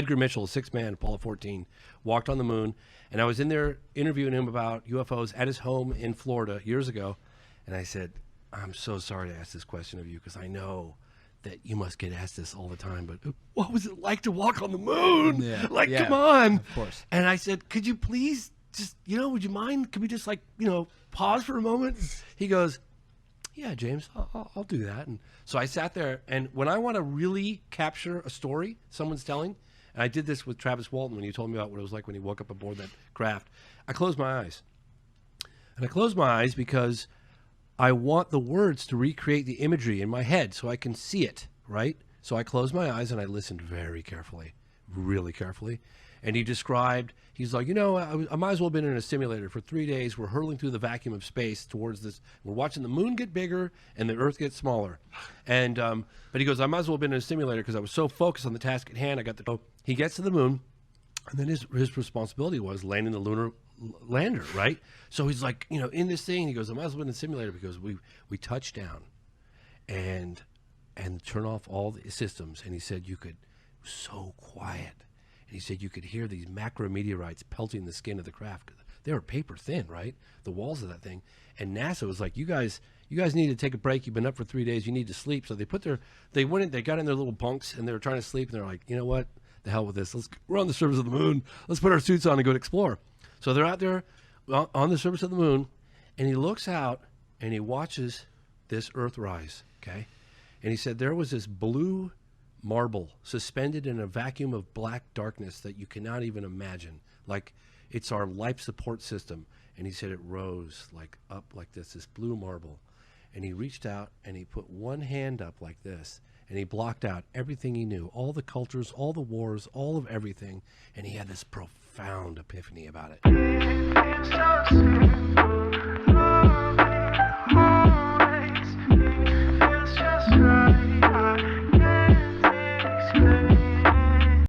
Edgar Mitchell, 6th man, Apollo 14, walked on the moon. And I was in there interviewing him about UFOs at his home in Florida years ago. And I said, I'm so sorry to ask this question of you because I know that you must get asked this all the time, but what was it like to walk on the moon? Yeah. Come on. Of course. And I said, could you please just, would you mind? Could we just pause for a moment? He goes, yeah, James, I'll do that. And so I sat there, and when I want to really capture a story someone's telling, and I did this with Travis Walton when he told me about what it was like when he woke up aboard that craft, I closed my eyes. And I closed my eyes because I want the words to recreate the imagery in my head so I can see it, right? So I closed my eyes and I listened very carefully, really carefully. And he described, he's like, I might as well have been in a simulator for 3 days. We're hurtling through the vacuum of space towards this. We're watching the moon get bigger and the Earth get smaller. And but he goes, I might as well have been in a simulator because I was so focused on the task at hand. He gets to the moon, and then his responsibility was landing the lunar lander, right? So he's like, in this thing, he goes, I might as well have been in a simulator because we touched down and turn off all the systems. And he said it was so quiet. And he said you could hear these macrometeorites pelting the skin of the craft. They were paper thin, right? The walls of that thing. And NASA was like, you guys need to take a break. You've been up for 3 days. You need to sleep. So they got in their little bunks and they were trying to sleep. And they're like, you know what? The hell with this. We're on the surface of the moon. Let's put our suits on and go explore. So they're out there on the surface of the moon. And he looks out and he watches this Earth rise. Okay. And he said there was this blue marble suspended in a vacuum of black darkness that you cannot even imagine. Like it's our life support system. And he said it rose up like this blue marble. And he reached out and he put one hand up like this and he blocked out everything he knew, all the cultures, all the wars, all of everything. And he had this profound epiphany about it.